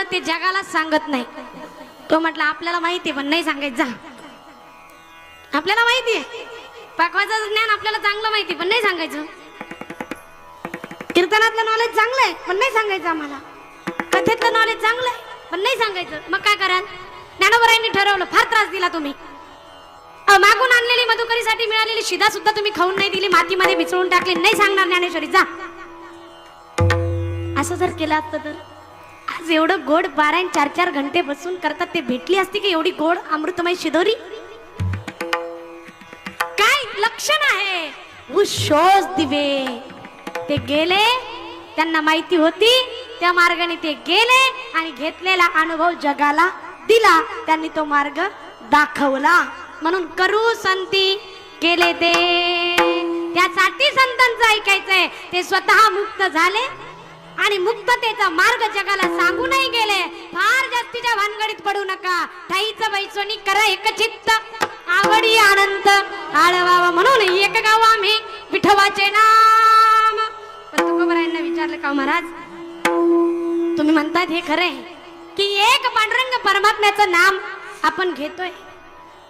पाकवलं ते जगाला सांगत नाही. तो म्हटला आपल्याला माहिती आहे पण नाही सांगायचं. आपल्याला माहिती आहे पाकवायचं ज्ञान आपल्याला चांगलं माहिती पण नाही सांगायचं. कीर्तनातलं नॉलेज चांगलं आहे पण नाही सांगायचं आम्हाला. कथेतलं नॉलेज चांगलं आहे पण नाही सांगायचं. मग काय कराल? ज्ञानोबरायांनी ठरवलं. फार त्रास दिला तुम्ही. मागून आणलेली मधुकरीसाठी मिळालेली शिदा सुद्धा तुम्ही खाऊन नाही दिली, मातीमध्ये मिसळून टाकली. नाही सांगणार ज्ञानेश्वरी जा. असं जर केलं असतं तर आज एवढं गोड पारायण 4-4 घंटे बसून करतात ते भेटली असती की एवढी गोड अमृतमय शिदोरी? काय लक्षण आहे? उशोष दिवे. ते गेले, त्यांना माहिती होती, त्या मार्गाने ते गेले आणि घेतलेला अनुभव जगाला दिला. त्यांनी तो मार्ग दाखवला. म्हणून करू संती केले ते. त्यासाठी संतांचं ऐकायचंय. ते स्वतः मुक्त झाले आणि मुक्ततेचा मार्ग जगाला सांगू नाही गेले. फार जास्तीच्या भानगडीत पडू नका. ठाईचं बैसोनी करा एकचित्त, आवडी आनंद आळवावा म्हणून एक गाव आम्ही विठवाचे नाम. पण तुकोबरायांना विचारलं का महाराज, तुम्ही म्हणतात हे खरंय की एक पांडुरंग परमात्म्याचं नाम आपण घेतोय,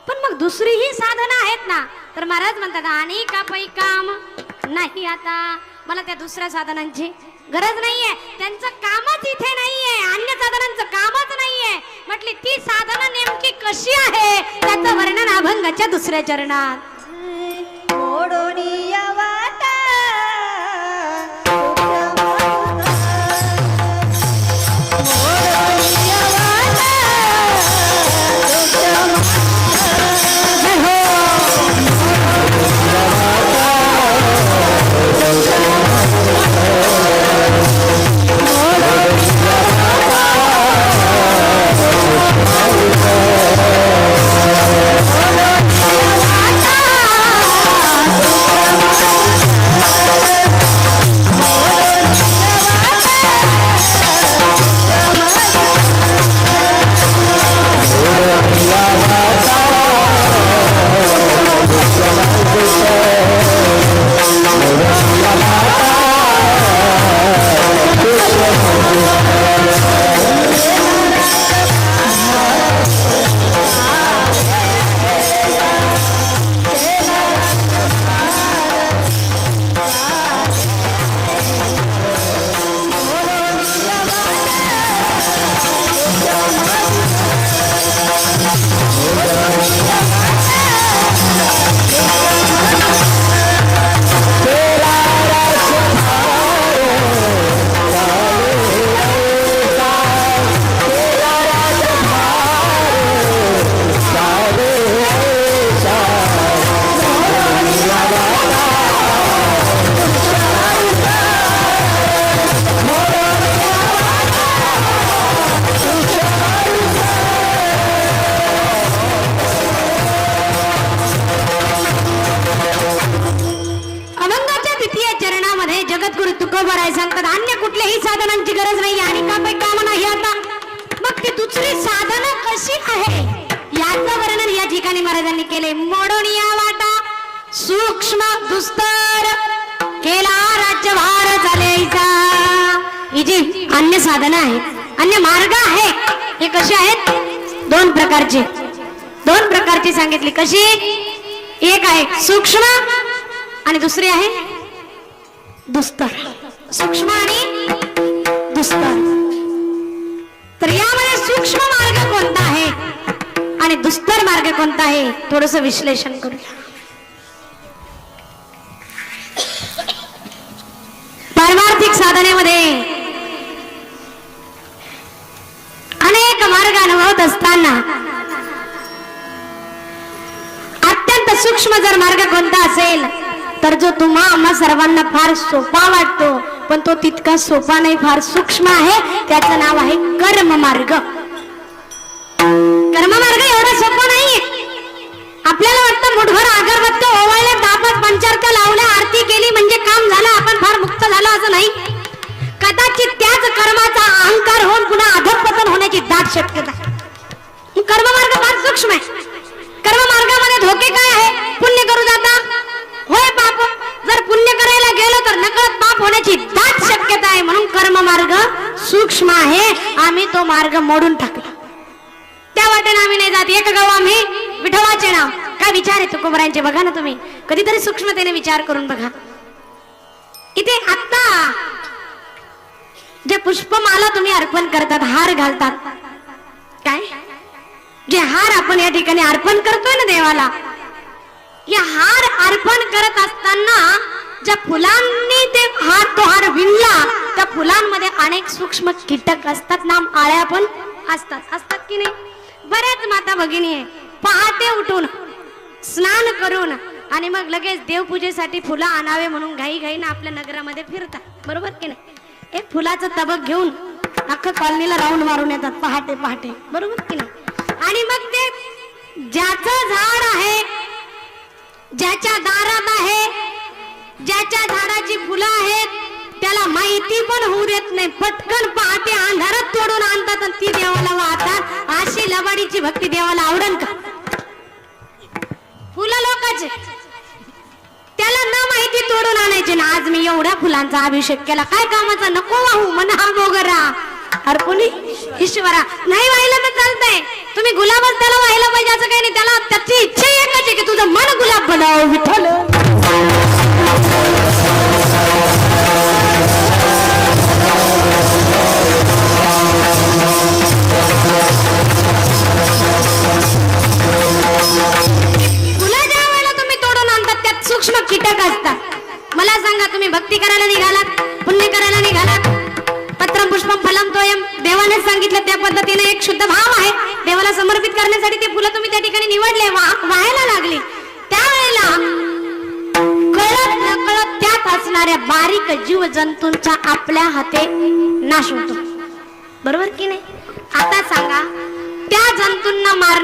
पण मग दुसरीही साधनं आहेत ना? तर महाराज म्हणतात आणि का पै काम नाही. आता मला त्या दुसऱ्या साधनांची गरज नाहीये. त्यांचं कामच इथे नाहीये, अन्य साधनांचं कामच नाहीये. म्हटली ती साधनं नेमकी कशी आहे त्याचं वर्णन अभंगाच्या दुसऱ्या चरणात. सांगतात अन्य कुठल्याही साधनांची गरज नाही आणि का काही काम नाही. आता मग ती दुसरी साधन कशी आहे याचं वर्णन या ठिकाणी महाराजांनी केले. मोडून या वाटा सूक्ष्म दुस्तर केला राज्यभार झालेचा. ही जी अन्य साधन आहेत, अन्य मार्ग आहे, हे कसे आहेत? दोन प्रकारची सांगितली. कशी? एक आहे सूक्ष्म आणि दुसरी आहे दुस्तर. सूक्ष्म आणि दुस्तर. तर यामध्ये सूक्ष्म मार्ग कोणता आहे आणि दुस्तर मार्ग कोणता आहे थोडस विश्लेषण करूया. पारमार्थिक साधनेमध्ये अनेक मार्ग अनुभवत असताना अत्यंत सूक्ष्म जर मार्ग कोणता असेल तर जो तुम्हा आम्हा सर्वांना फार सोपा वाटतो पण तो तितका सोपा नाही, फार सूक्ष्म आहे, त्याचं नाव आहे कर्म मार्ग. कर्म मार्ग एवढा सोपा नाहीये. आपल्याला वाटतं मुठभर अगरबत्त्या ओवाळल्या, तापत पंचारत्या लावल्या, आरती केली म्हणजे काम झालं, आपण फार मुक्त झालो असं नाही. कदाचित त्याच कर्माचा अहंकार होऊन पुन्हा अधःपतन होण्याची दाट शक्यता. कर्ममार्ग फार सूक्ष्म आहे. कर्ममार्गामध्ये धोके काय आहे? पुण्य करू जाता होय पाप, जर पुण्य करायला गेलो तर नकळत पाप होण्याची दाट शक्यता आहे. म्हणून कर्ममार्ग सूक्ष्म आहे, आम्ही तो मार्ग मोडून टाकला. त्या वाटेने आम्ही नाही जात. एक गाव आम्ही विठोबाचे नाव. काय विचार आहे तुकोबरायांचे बघा ना तुम्ही, कधीतरी सूक्ष्मतेने विचार करून बघा. इथे आता जे पुष्पमाला तुम्ही अर्पण करतात, हार घालतात, काय जे हार आपण या ठिकाणी अर्पण करतोय ना देवाला, या हार अर्पण करत असताना ज्या फुलांनी ते तो हार विणला, त्या फुलांमध्ये अनेक सूक्ष्म कीटक असतात, नाम आळ्या पण असतात की नाही. बऱ्याच माता भगिनी आहे पहाटे उठून स्नान करून आणि मग लगेच देवपूजेसाठी फुलं आणावे म्हणून घाई घाईनं आपल्या नगरामध्ये फिरतात, बरोबर की नाही. एक फुलाचं तबक घेऊन अख्खं कॉलनीला राऊंड मारून येतात पहाटे पहाटे, बरोबर की नाही. आणि मग ते ज्याचं झाड आहे, ज्याच्या दारात आहे, ज्याच्या झाडाची फुलं आहेत, त्याला माहिती पण होऊ देत नाही, पटकन पहाटे अंधारात तोडून आणतात आणि ती देवाला वाहतात. अशी लबाडीची भक्ती देवाला आवडन का? फुलं लोकांचे, त्याला न माहिती तोडून आणायचे ना. आज मी एवढ्या फुलांचा अभिषेक केला, काय कामाचा, नको वाहू म्हणा हा मोगरा अर्पणी ईश्वरा. नाही वाहिलं तर चालतंय, तुम्ही गुलाबच त्याला व्हायला पाहिजे असं काही नाही. त्याला त्याची इच्छा एकच आहे की तुझं मन गुलाब बनाव विठ्ठल. फुलं ज्या वेळेला तुम्ही तोडून आणतात त्यात सूक्ष्म कीटक असतात. मला सांगा, तुम्ही भक्ती करायला निघालात, पुण्य करायला निघालात, पत्रम पुष्पम फलम तोयम, देवाने सांगितलं त्या पद्धतीने एक शुद्ध भाव आहे, देवाला समर्पित करण्यासाठी ते फुलं तुम्ही त्या ठिकाणी निवडले, व्हायला लागली. त्यावेळेला कळत नकळत त्यात असणाऱ्या बारीक जीव जंतूंचा आपल्या हाते नाश होतो, बरोबर की नाही. आता सांगा, त्या जंतूंना मार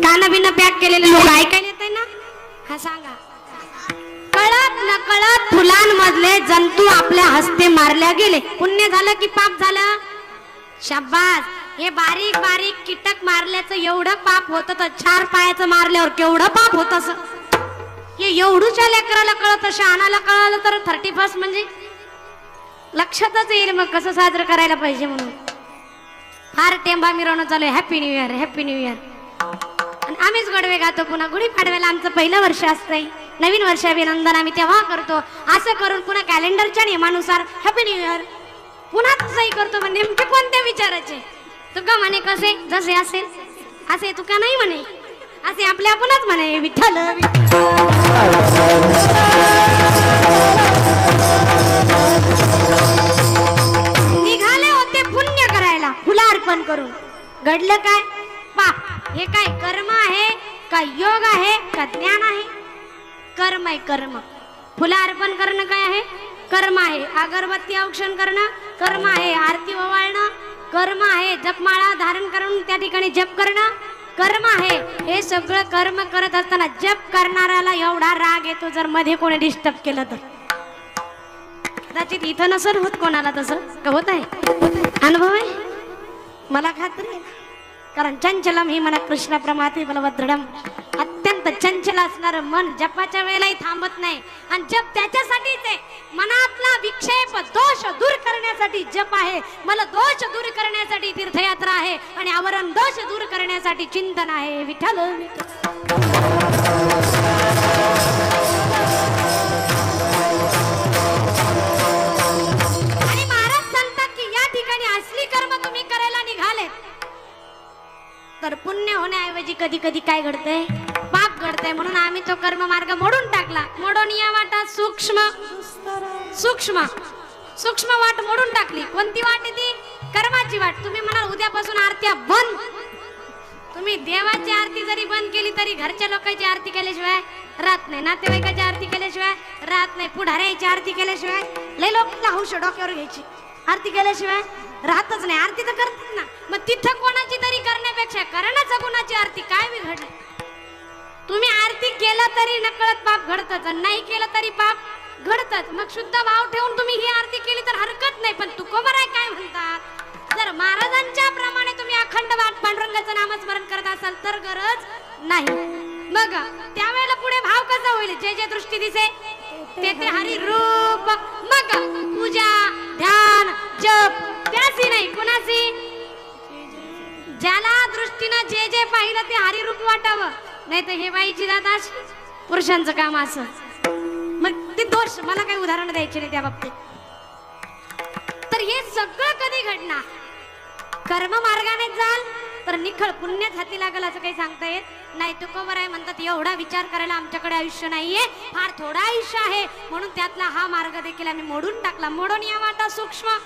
कान बिन पॅक केलेले लोक ऐकायला येत ना, हा सांगा. कळत नकळत फुलांमधले जंतू आपल्या हस्ते मारल्या गेले. पुण्य झालं की पाप झालं? शाबास. हे बारीक बारीक कीटक मारल्याचं एवढं पाप होतं, तर 4 पायाचं मारल्यावर केवढं पाप होत असं. हे एवढूच्या लेकराला कळत, शहाणाला कळालं तर 31 म्हणजे लक्षातच येईल मग कसं साजरं करायला पाहिजे म्हणून. फार टेंबा मिरवणं चालू आहे, happy new year, happy new year. आणि आम्हीच गडवे गातो. पुन्हा गुढीपाडव्याला आमचं पहिलं वर्ष असतंय, नवीन वर्षाभिनंदन आम्ही तेव्हा करतो. असं करून पुन्हा कॅलेंडरच्या नियमानुसार हॅपी न्यू इयर पुन्हा तसंही करतो. म्हणजे नेमके कोणत्या विचाराचे? तुका म्हणे कसे जसे असेल असे, तुका नाही म्हणे असे आपल्या आपणच म्हणे विठ्ठल. निघाले होते पुण्य करायला, फुलं अर्पण करून. घडलं काय? पाप. हे काय कर्म आहे का योग आहे का ज्ञान आहे? कर्म आहे, कर्म. फुलं अर्पण करणं काय आहे? कर्म आहे. अगरबत्ती औक्षण करणं कर्म आहे. आरती ओवाळणं कर्म आहे. जपमाळा धारण करून त्या ठिकाणी जप करणं कर्म आहे. हे सगळं कर्म करत असताना जप करणाऱ्याला एवढा राग येतो जर मध्ये कोणी डिस्टर्ब केलं तर. कदाचित इथं नसेल होत कोणाला तसं का? होत आहे, अनुभव आहे, मला खात्री आहे. कारण चंचलम ही मन कृष्ण प्रमाते बलवद्रढम. अत्यंत चंचल असणारं मन जपाच्या वेळेलाही थांबत नाही. आणि जप त्याच्यासाठीच आहे, मनातला विक्षेप दोष दूर करण्यासाठी जप आहे. मला दोष दूर करण्यासाठी तीर्थयात्रा आहे आणि आवरण दोष दूर करण्यासाठी चिंतन आहे. विठ्ठल आणि महाराज सांगतात की या ठिकाणी असली कर्म तुम्ही करायला निघाले तर पुण्य होण्याऐवजी कधी कधी काय घडतंय? पाप घडतंय. म्हणून आम्ही तो कर्म मार्ग मोडून टाकला. मोडून या वाटा सूक्ष्म सूक्ष्म सूक्ष्म वाट मोडून टाकली. कोणती वाट आहे ती? कर्माची वाट. तुम्ही म्हणाल उद्यापासून आरत्या बंद. तुम्ही देवाची आरती जरी बंद केली तरी घरच्या लोकांची आरती केल्याशिवाय राहत नाही, नातेवाईकाची आरती केल्याशिवाय राहत नाही, पुढाऱ्याची आरती केल्याशिवाय, लय लोकांना हौश डोक्यावर घ्यायची, आरती केल्याशिवाय राहतच नाही. आरती तर करतात ना, मग तिथं कोणाची तरी करण्यापेक्षा करण्याचा गुणाची आरती काय बिघडलं? तुम्ही आरती केलं तरी नकळत पाप घडतच, नाही केलं तरी पाप घडतच. मग शुद्ध भाव ठेवून तुम्ही ही आरती केली तर हरकत नाही. पण तुकोबराय काय म्हणतात? जर महाराजांच्या प्रमाणे तुम्ही अखंड पांडुरंगाचं नामस्मरण करत असाल तर गरज नाही. मग त्यावेळेला पुढे भाव कसा होईल? जे जे दृष्टी दिसे ते ते हरी रूप. मग पूजा ध्यान जप त्यासी नाही कुणासी, ज्याला दृष्टीनं जे जे पाहिलं ते हरिरूप वाटावं, नाही तर हे बाईची जात अशी, पुरुषांचं काम असं. मग ते दोष, मला काही उदाहरण द्यायचे नाही त्या बाबतीत. तर हे सगळं कधी घडणार? कर्म मार्गाने जाल तर निखळ पुण्यात हाती लागल असं काही सांगता येत नाही. तुकोबर आहे म्हणतात एवढा विचार करायला आमच्याकडे आयुष्य नाहीये, फार थोडं आयुष्य आहे, म्हणून त्यातला हा मार्ग देखील आम्ही मोडून टाकला. मोडून या वाटा सूक्ष्म,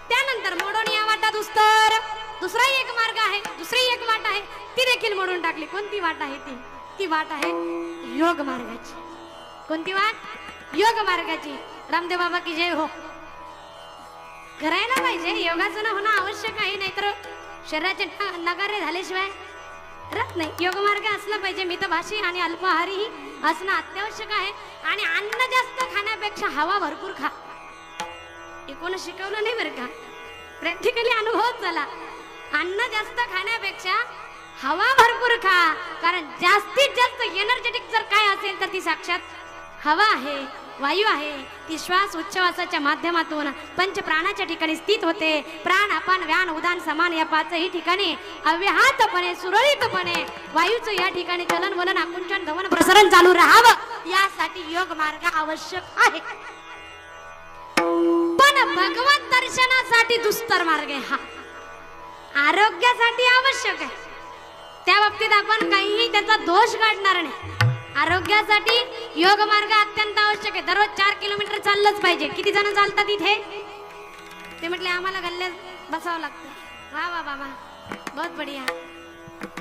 त्यानंतर मोडून या वाटा दुस्तर, दुसराही एक मार्ग आहे, दुसरी एक वाट आहे, ती देखील मोडून टाकली. कोणती वाट आहे ती? ती वाट आहे योग मार्गाची. कोणती वाट? योग मार्गाची. रामदेव बाबा की जय हो. करायला पाहिजे, योगासनं होणं आवश्यक आहे, नाहीतर शरीराचे नगारे झाल्याशिवाय राहत नाही. योग मार्ग असला पाहिजे. मितभाषी आणि अल्पाहारी असणं अत्यावश्यक आहे. आणि अन्न जास्त खाण्यापेक्षा हवा भरपूर खा. हे कोण शिकवलं नाही बरं का, प्रॅक्टिकली अनुभव झाला. अन्न जास्त खाण्यापेक्षा हवा भरपूर खा, कारण जास्तीत जास्त एनर्जेटिक जर काय असेल तर ती साक्षात हवा आहे, वायू आहे. ती श्वास उच्छवासाच्या माध्यमातून पंच प्राणाच्या ठिकाणी स्थित होते. प्राण अपान व्यान उदान समान या पाचही ठिकाणी अव्याहतपणे सुरळीतपणे वायूचं या ठिकाणी चलन वलन आकुंचन गमन प्रसरण चालू राहावं, यासाठी योग मार्ग आवश्यक आहे. पण भगवत दर्शनासाठी दुस्तर मार्ग आहे हा, आरोग्यासाठी आवश्यक आहे. त्या बाबतीत आपण काहीही त्याचा दोष काढणार नाही. आरोग्यासाठी योग मार्ग अत्यंत आवश्यक आहे. दररोज 4 किलोमीटर चाललंच पाहिजे. किती जण चालतात इथे? ते म्हटले आम्हाला गल्ल्यात बसावं लागतं. वा वा बाबा, बहुत बढिया.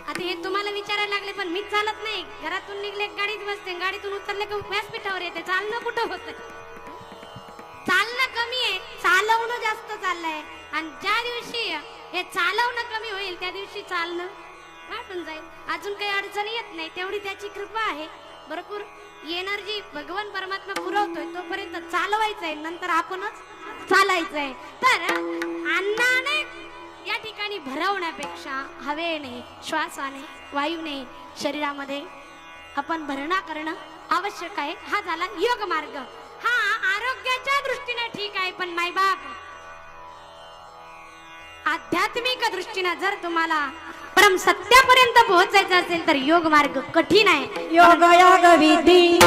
आता हे तुम्हाला विचारायला लागले, पण मीच चालत नाही. घरातून निघले गाडीत बसते, गाडीतून उतरले की व्यासपीठावर येते. चालणं कुठं होतंय? चालणं कमी आहे, चालवणं जास्त चाललंय. आणि ज्या दिवशी हे चालवणं कमी होईल त्या दिवशी चालणं वाटून जाईल. अजून काही अडचण येत नाही, तेवढी त्याची कृपा आहे. भरपूर एनर्जी भगवान परमात्मा पुरवतोय, तोपर्यंत चालवायचं आहे, नंतर आपणच चालायचं आहे. तर अन्नाने या ठिकाणी भरवण्यापेक्षा हवेने, श्वासाने, वायूने शरीरामध्ये आपण भरणा करणं आवश्यक आहे. हा झाला योग मार्ग. हा आरोग्याच्या दृष्टीने ठीक आहे, पण मायबाप आध्यात्मिक दृष्टीने जर तुम्हाला परम सत्यापर्यंत पोहोचायचं असेल तर योग मार्ग कठीण आहे. योग योग विधी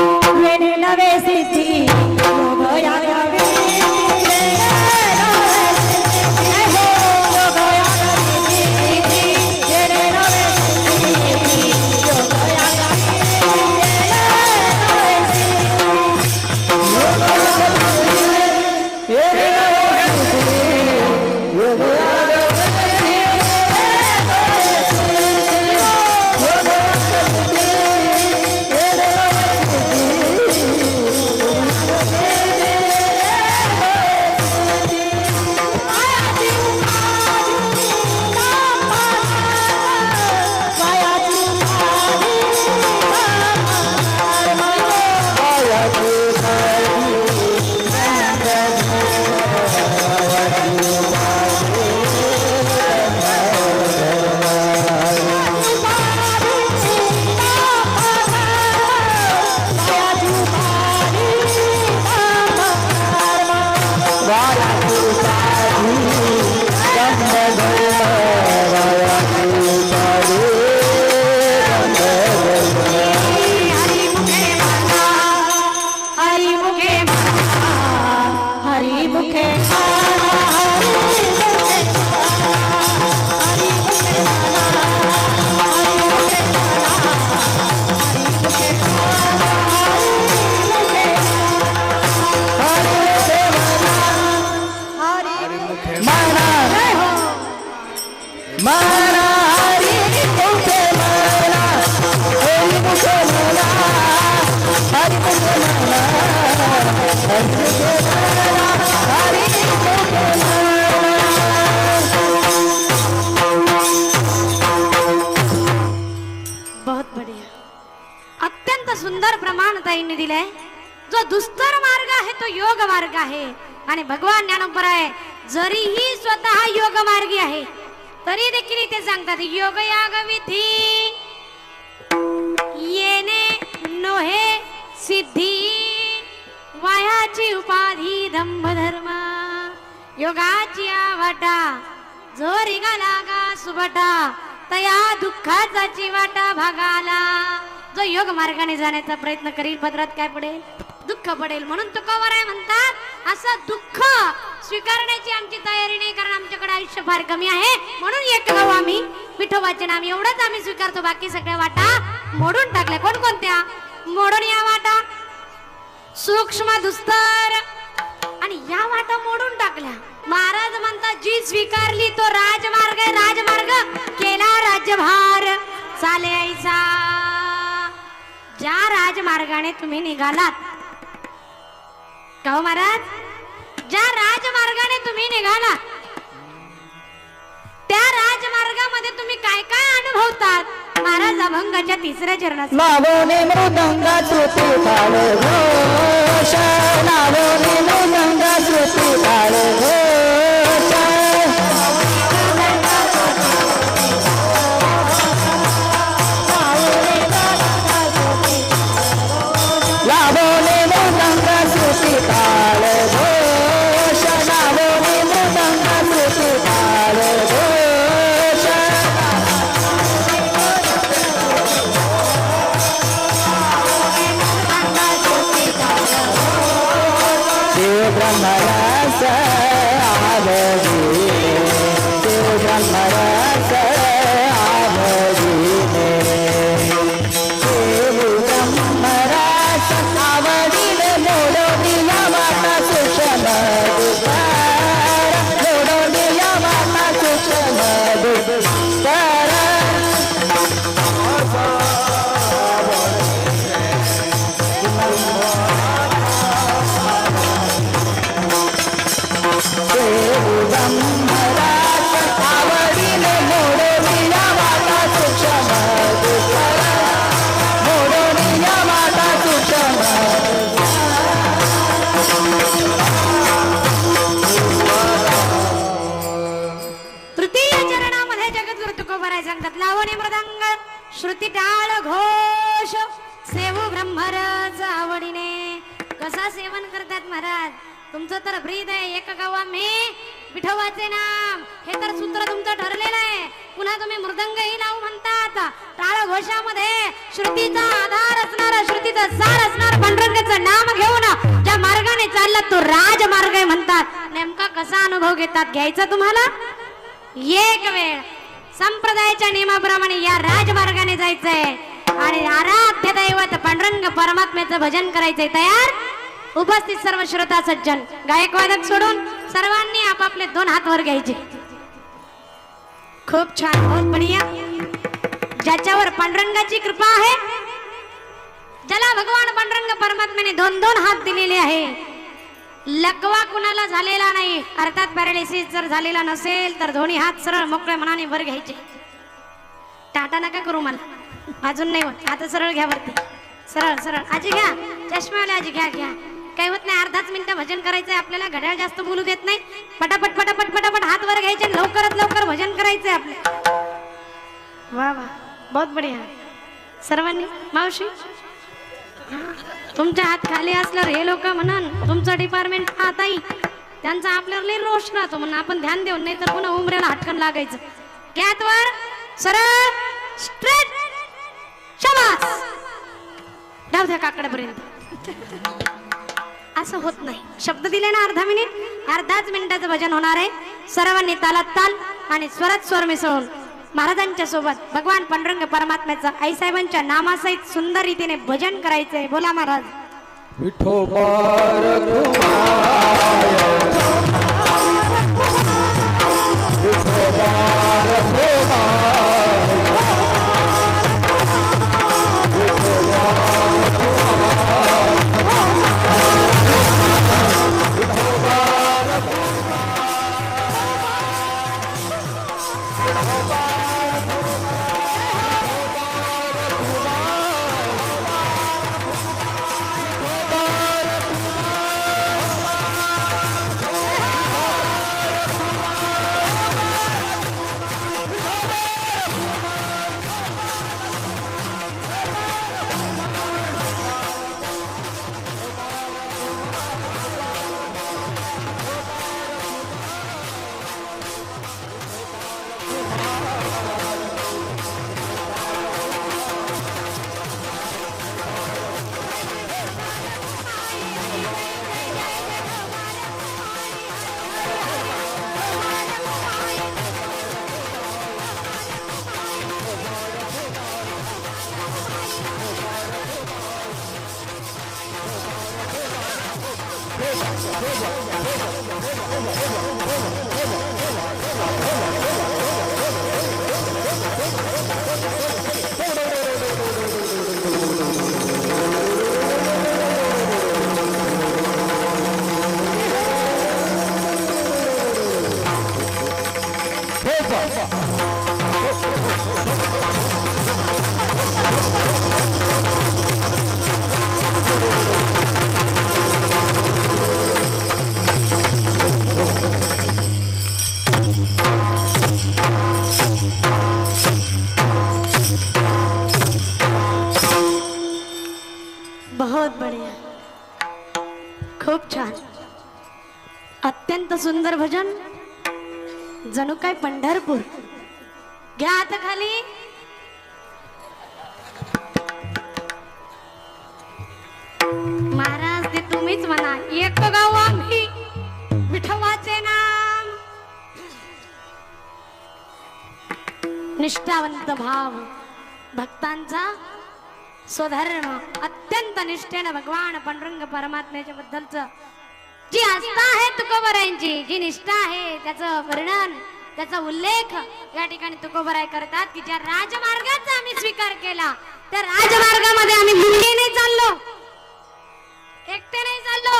वेणे नवे सिद्धी, योग योग विधी सुंदर प्रमाण ताईंनी दिलंय. जो दुस्तर मार्ग आहे तो योग मार्ग आहे. आणि भगवान ज्ञानोबराय जरीही स्वतः योग मार्गी आहे तरी देखील इथे सांगतात योग याग विधी येणे नोहे सिद्धी, वायाची उपाधी धम्म धर्म. योगाची वाटा जो रिगाला गा सुबटा तया दुःखाचा चिवाटा भागाला. जो योग मार्गाने जाण्याचा प्रयत्न करील पदरात काय पडेल? दुःख पडेल. म्हणून तुकोबाराय म्हणतात असं दुःख स्वीकारण्याची आमची तयारी नाही, कारण आमच्याकडे आयुष्य फार कमी आहे. म्हणून एक गाव आम्ही विठोबाचे नाम एवढंच आम्ही स्वीकारतो, बाकी सगळ्या वाटा मोडून टाकल्या. कोणकोणत्या मोडून? या वाटा सूक्ष्म दुस्तर आणि या वाटा मोडून टाकल्या. महाराज म्हणतात जी स्वीकारली तो राजमार्ग आहे, राजमार्ग केला राज्यभार चाले ऐसा. ज्या राजमार्गाने तुम्ही निघालात का हो महाराज, ज्या राजमार्गाने तुम्ही निघालात त्या राजमार्गामध्ये तुम्ही काय काय अनुभवतात? महाराज अभंगाच्या 3ऱ्या चरणात लावणे मृदंगा श्रुती ताळ घोष, लावणे मृदंगा श्रुती ताळ घोष. लावणे मृदंगा श्रुती ताळ घोष, लावणे मृदंगा श्रुती ताळ घोष. शिव ब्रह्मरस आवडीने, शिव ब्रह्मरस आवडीने, शिव ब्रह्मरस आवडीने. मोडोनिया माता सुषम दुपार, मोडोनिया माता सुषम दुपार. आवडीने मोडोनिया माता सुषम दुपार, मोडोनिया माता सुषम. तृतीय चरणामध्ये जगद्गुरु तुकोबाराय सांगतात लावणी मृदंग श्रुती टाळ घोष सेवू ब्रह्मरस आवडीने. कसा सेवन करतात महाराज? तुमचं तर ब्रीद आहे एक गावा मी विठोबाचे नाम, हे तर सूत्र तुमचं ठरलेलं आहे. पुन्हा तुम्ही मृदंगही लावू म्हणतात. टाळ घोषामध्ये श्रुतीचा आधार असणार, श्रुतीचा सार असणार, पांडुरंगाचं नाम घेऊन ज्या मार्गाने चालला तो राजमार्ग आहे म्हणतात. नेमका कसा अनुभव घेतात घ्यायचा तुम्हाला? एक वेळ संप्रदायाच्या नियमाप्रमाणे या राजमार्गाने जायचंय आणि आराध्य दैवत पांडुरंग परमात्म्याचं भजन करायचंय. तयार? उपस्थित सर्व श्रोता सज्जन गायक वादक सोडून सर्वांनी आपापले 2 हात वर घ्यायचे. खूप छान, बहुत बढिया. ज्याच्यावर पांडुरंगाची कृपा आहे, ज्याला भगवान पांडुरंग परमात्म्याने 2-2 हात दिलेले आहे, लकवा कुणाला झालेला नाही, अर्थात पॅरालिसिस जर झालेला नसेल तर दोन्ही हात सरळ मोकळ्या मनाने वर घ्यायचे. टाटा नका करू मला, अजून नाही होत. आता सरळ घ्या वरती, सरळ सरळ. आजी घ्या, चष्मावाले आजी घ्या घ्या. काही होत नाही, अर्धाच मिनिटं भजन करायचंय आपल्याला. घड्याळ जास्त बोलू देत नाही. पटापट पटापट पटापट हात वर घ्यायचे, लवकरात लवकर भजन करायचंय आपल्याला. वा वा, बहुत बढिया. सर्वांनी मावशी तुमच्या हात खाली असल्यावर हे लोक म्हणून तुमचं डिपार्टमेंट ताई त्यांचा आपल्यावर लई रोष राहतो म्हणून आपण ध्यान देऊन, नाही तर पुन्हा उमऱ्याला हटकन लागायचं. घ्यात वर, सरळ स्ट्रेट, शाबास. डाव द्या काकड्यापर्यंत. असं होत नाही. शब्द दिले ना अर्धा मिनिट, अर्धाच मिनिटाचं भजन होणार आहे. सर्वांनी तालात ताल आणि स्वरात स्वर मिसळून महाराजांच्या सोबत भगवान पांडुरंग परमात्म्याचं आईसाहेबांच्या नामासहित सुंदर रीतीने भजन करायचंय. बोला महाराज. विठोबा बहुत बढिया, खूप छान, अत्यंत सुंदर भजन, जणू काय पंढरपूर. घ्या आता खाली. महाराज ते तुम्हीच म्हणा, एक गाव आम्ही विठवाचे नाम. निष्ठावंत भाव भक्तांचा स्वधर्म, अत्यंत निष्ठेनं भगवान पांडुरंग परमात्म्याच्या बद्दलच जी आस्था आहे तुकोबरायांची, जी निष्ठा आहे त्याचं वर्णन, त्याचा उल्लेख या ठिकाणी तुकोबराय करतात की ज्या राजमार्गाचा आम्ही स्वीकार केला त्या राजमार्गामध्ये आम्ही मुंगे नाही चाललो, एकटे नाही चाललो.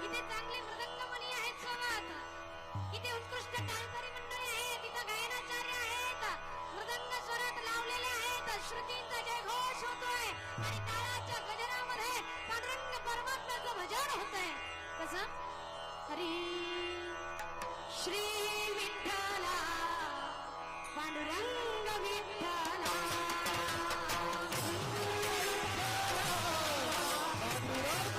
इथे चांगले मृदंगमणी आहेत सोबत, इथे उत्कृष्ट गायकरी मंडळी आहेत, इथं गायनाचार्य आहेत, मृदंग स्वरात लावलेले आहेत, श्रुतींचा जय घोष होतोय आणि टाळाच्या गजरामध्ये पांडुरंग परमात्म्याचं भजन होतंय. कसं हरी श्री विठ्ठला पांडुरंग विठ्ठला. पांडुरंग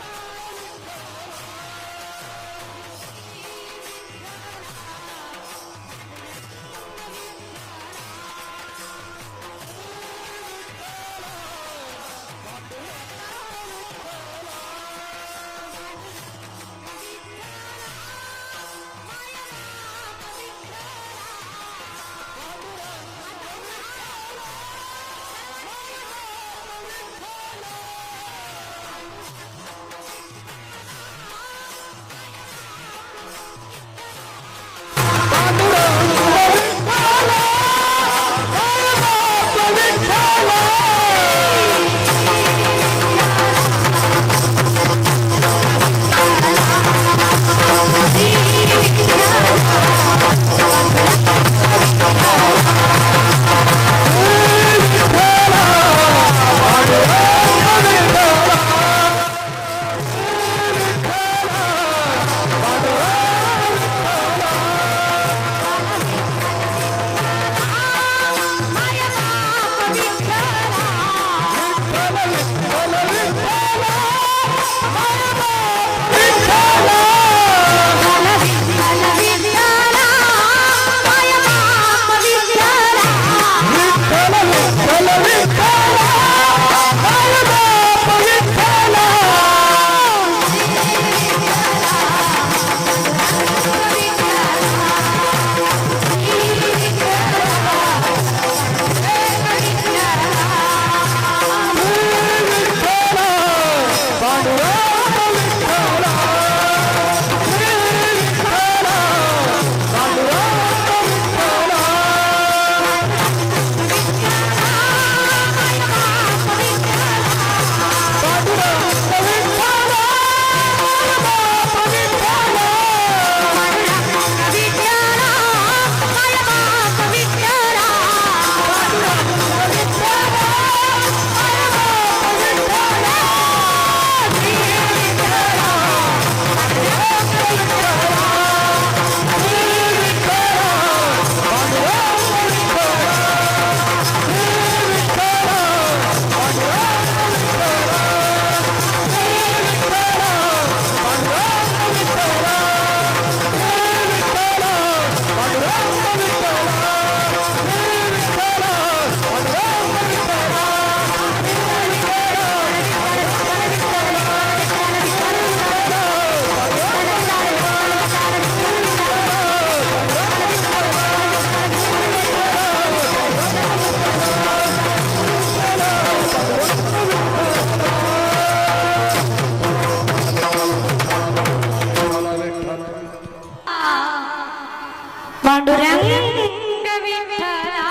पांडुरंग विठ्ठला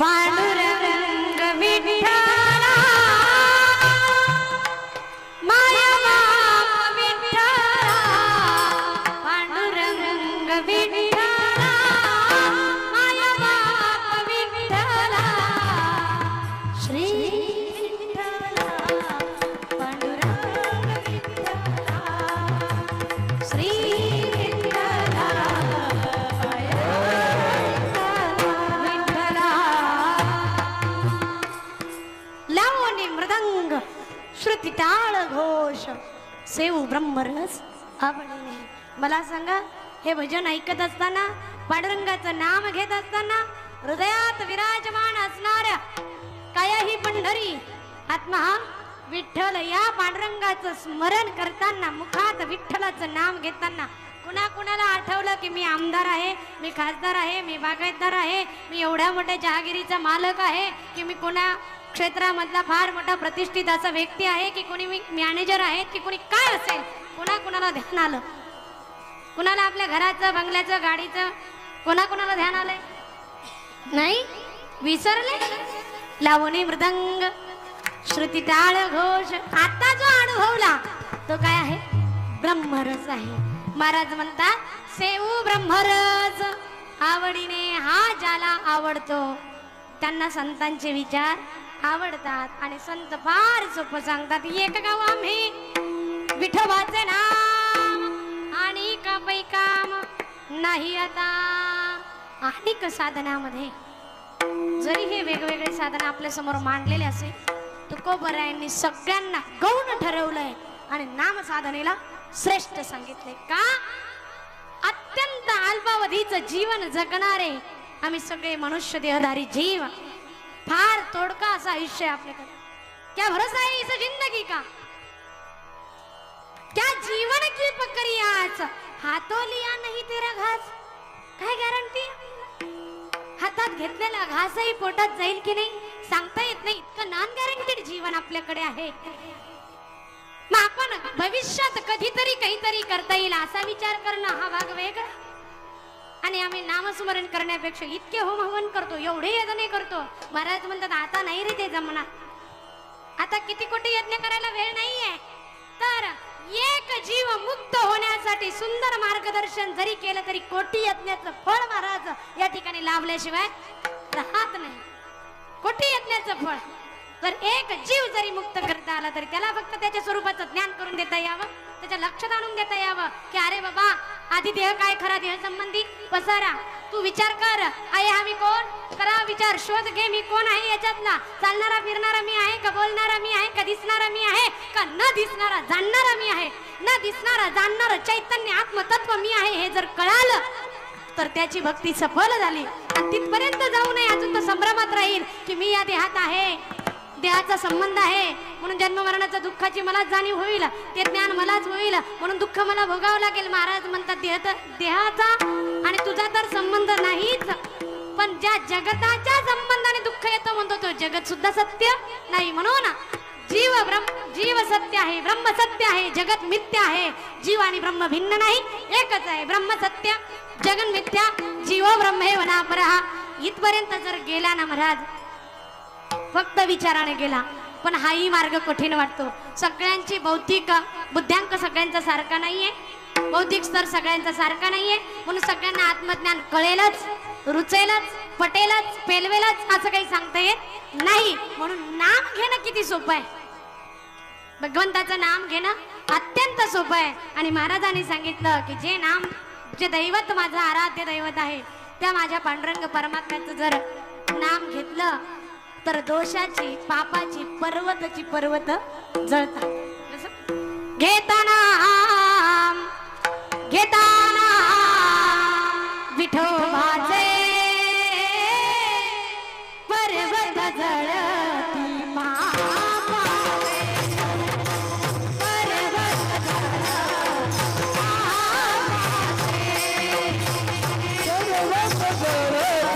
पांडुरंग विठ्ठला माया बाप विठ्ठला पांडुरंग विठ्ठला माया बाप विठ्ठला श्री विठ्ठला पांडुरंग विठ्ठला श्री विठ्ठला विठ्ठला लावणी मृदंग श्रुती टाळ घोष सेव ब्रह्मरस आवडणे. मला सांगा, हे भजन ऐकत असताना पांडुरंगाचं नाम घेत असताना हृदयात विराजमान असणाऱ्या कायाही पंढरी आत्मा हा विठ्ठल या पांडुरंगाचं स्मरण करताना मुखात विठ्ठलाचं नाम घेताना कुणाला आठवलं की मी आमदार आहे, मी खासदार आहे, मी बागायतदार आहे, मी एवढ्या मोठ्या जहागिरीचा मालक आहे, की मी कोणा क्षेत्रामधला फार मोठा प्रतिष्ठित असा व्यक्ती आहे, की कोणी मी मॅनेजर आहे, की कोणी काय असेल, कुणाला ध्यान आलं? कुणाला आपल्या घराचं बंगल्याचं गाडीचं कुणाला ध्यान आलंय? नाही, विसरले. लावणी मृदंग श्रुती टाळ घोष आता जो अनुभवला तो काय आहे? ब्रह्मरस आहे. महाराज म्हणतात सेवू ब्रह्मरस आवडीने. हा ज्याला आवडतो त्यांना संतांचे विचार आवडतात आणि संत फार सोपं सांगतात. एक गाव आम्ही विठोबाचे नाम आणि कापै काम नाही आता. अनेक साधनामध्ये जरी हे वेगवेगळे साधन आपल्या समोर मांडलेले असेल, तुकोबरायांनी सगळ्यांना गौण ठरवलंय आणि नाम साधनेला श्रेष्ठ सांगितले. का? अत्यंत अल्पावधीचं जीवन जगणारे आम्ही सगळे मनुष्य देहधारी जीव, फार तोडका असा आयुष्य आपल्याकडे. क्या भरोसा है इस जिंदगी का, क्या जीवन की पकड़ी आज, हाथों लिया नहीं तेरा घास. काय गॅरंटी? हातात घेतलेला घासही पोटात जाईल की नाही सांगता येत नाही. इतकं नॉन गॅरंटीड जीवन आपल्याकडे आहे. मग आपण भविष्यात कधीतरी काहीतरी करता येईल असा विचार करणं हा भाग वेगळा. आणि आम्ही नामस्मरण करण्यापेक्षा इतके होम हवन करतो, एवढे यज्ञ करतो. महाराज म्हणतात आता नाही रे ते जमणार. आता किती कोटी यज्ञ करायला वेळ नाहीये. तर एक जीव मुक्त होण्यासाठी सुंदर मार्गदर्शन जरी केलं तरी कोटी यज्ञाचं फळ महाराज या ठिकाणी लाभल्याशिवाय राहत नाही. कोटी यज्ञाचं फळ तर एक जीव जरी मुक्त करता आला तरी त्याला फक्त त्याच्या स्वरूपाचं ज्ञान करून देता यावं, त्याच्या लक्षात आणून देता यावं की अरे बाबा आधी देह काय, खरा देह संबंधी पसारा. तू विचार कर, आहे हा मी कोण? करा विचार, शोध घे मी कोण आहे याच्यातला. चालणारा फिरणारा मी आहे का? बोलणारा मी आहे का? दिसणारा मी आहे का? न दिसणारा जाणणारा मी आहे. न दिसणारा जाणणारा चैतन्य आत्मतत्व मी आहे हे जर कळालं तर त्याची भक्ती सफल झाली. आणि तिथपर्यंत जाऊ नये, अजून तो संभ्रमात राहील की मी या देहात आहे, देहाचा संबंध आहे म्हणून जन्म मरणाच्या दुःखाची मलाच जाणीव होईल, ते ज्ञान मलाच होईल म्हणून दुःख मला भोगावं लागेल. महाराज म्हणतात देहाचा आणि तुझा तर संबंध नाहीच, पण ज्या जगताच्या संबंधाने दुःख येतो म्हणतो तो जगत सुद्धा सत्य नाही. म्हणून जीव सत्य आहे, ब्रह्म सत्य आहे, जगत मिथ्या आहे. जीव आणि ब्रह्म भिन्न नाही, एकच आहे. ब्रह्म सत्य, जगन मिथ्या, जीव ब्रह्मेव नापरः. इथपर्यंत जर गेला ना महाराज, फक्त विचाराने गेला, पण हाही मार्ग कठीण वाटतो. सगळ्यांची बौद्धिक बुद्ध्यांक सगळ्यांचा सारखा नाहीये, बौद्धिक स्तर सगळ्यांचा सारखा नाहीये. म्हणून सगळ्यांना आत्मज्ञान कळेलच, रुचेलच, पटेलच, पेलवेलच असं काही सांगता येत नाही. म्हणून नाम घेणं किती सोपं आहे. भगवंताचं नाम घेणं अत्यंत सोपं आहे. आणि महाराजांनी सांगितलं की जे नाम, जे दैवत माझं आराध्य दैवत आहे त्या माझ्या पांडुरंग परमात्म्याचं जर नाम घेतलं तर दोषाची, पापाची, पर्वत जळतात. घेताना विठोबाचे पर्वत जळती पापाचे, पर्वत जळती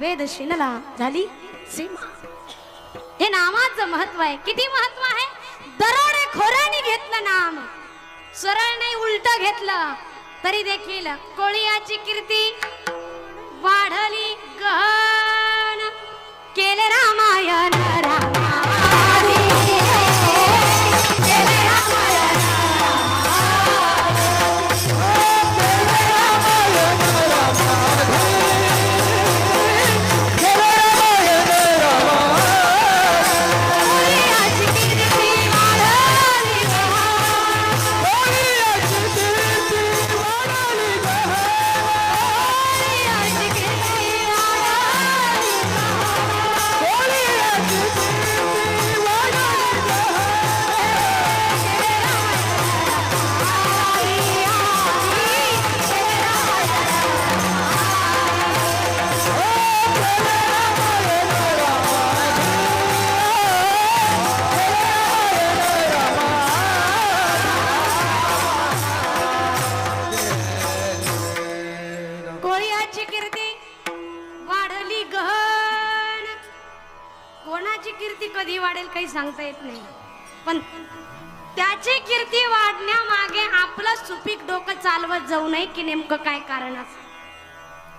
वेद शिनला झाली सीमा. हे नामाचं महत्व आहे. किती महत्व आहे. दरोडे खोराने घेतलं नाम, सरळ नाही उलट घेतलं तरी देखील कोळियाची कीर्ती वाढली गहन. केले रामायण रामादी, केले रामायण कोळियाची कीर्ती वाढली कोळियाची कीर्ती कोळियाची कीर्ती वाढली गहन. कोणाची कीर्ती कधी वाढेल काही सांगता येत नाही, पण त्याची कीर्ती वाढण्यामागे आपलं सुपीक डोकं चालवत जाऊ नये की नेमकं काय कारण असं.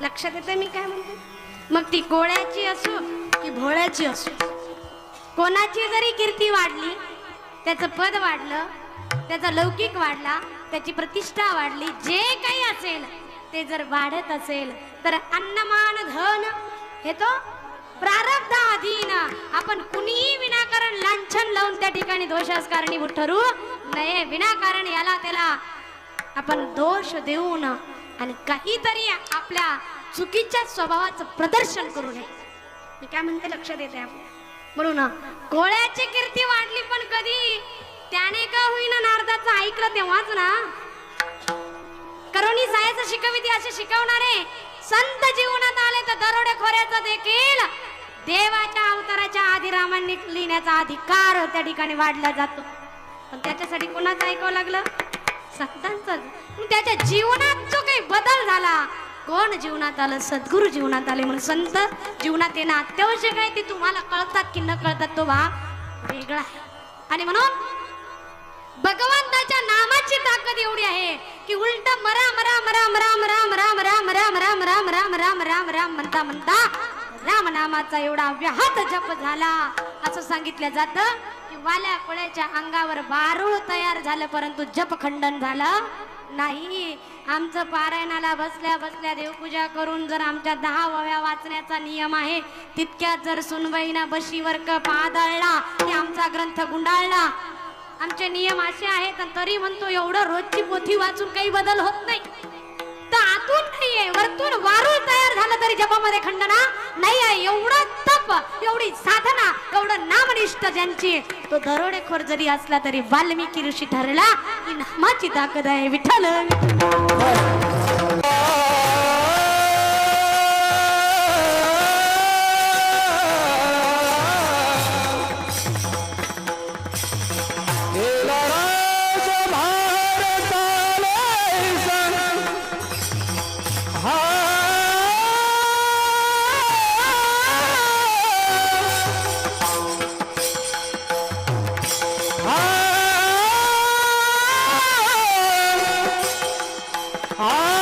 लक्षात येतं मी काय म्हणते. मग ती कोळ्याची असो की भोळ्याची असो, कोणाची जरी कीर्ती वाढली, त्याचं पद वाढलं, त्याचा लौकिक वाढला, त्याची प्रतिष्ठा वाढली, जे काही असेल ते जर वाढत असेल तर अन्नमान धन हे तो प्रारब्ध अधीन. आपण कुणीही विनाकारण लांछन लावून त्या ठिकाणी दोषास कारणीभूत ठरू नये. विनाकारण याला त्याला आपण दोष देऊन आणि काहीतरी आपल्या चुकीच्या स्वभावाचं प्रदर्शन करू नये. मी काय म्हणते लक्षात येते आपल्या. म्हणून कोळ्याची कीर्ती वाढली, पण कधी त्याने का होईना नारदाचं ऐकलं तेव्हाच ना. करुणी सायाचं शिकविते असे शिकवणारे संत जीवनात आले तर दरोडेखोऱ्याचं देखील देवाच्या अवताराच्या आधी रामांनी लिहिण्याचा अधिकार त्या ठिकाणी वाढला जातो. पण त्याच्यासाठी कोणाचं ऐकावं लागलं. संतांचं. त्याच्या जीवनात जो काही बदल झाला, कोण जीवनात आलं. सद्गुरू जीवनात आले. म्हणून संत जीवनात येणं अत्यावश्यक आहे. ते तुम्हाला कळतात की न कळतात तो भाग वेगळा आहे. आणि म्हणून भगवंताच्या नामाची ताकद एवढी आहे की उलट मरा मरा मरा मरा मरा मरा मरा मरा मरा मरा मरा मरा मरा मरा म्हणता म्हणता राम नामाचा एवढा व्याहत जप झाला असं सांगितलं जातं की वाल्या कोळ्याच्या अंगावर वारूळ तयार झालं, परंतु जप खंडन झालं नाही. आमचं पारायणाला बसल्या बसल्या देवपूजा करून जर आमच्या 10 ओव्या वाचण्याचा नियम आहे, तितक्यात जर सुनबाईना बशीवर पादळला की आमचा ग्रंथ गुंडाळला. आमचे नियम असे आहेत. तरी म्हणतो एवढं रोजची पोथी वाचून काही बदल होत नाही. तर आतून नाहीये, वरतून वारूळ तयार झालं तरी जपामध्ये खंडना नाही आहे. एवढं तप, एवढी साधना, एवढं नामनिष्ठ ज्यांची, तो दरोडेखोर जरी असला तरी वाल्मिकी ऋषी ठरला की नामाची ताकद आहे. विठ्ठल आ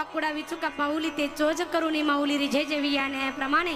वाकुडा विचुका पाऊली ते चोज करुणी माऊली रे जे जे वियाने प्रमाणे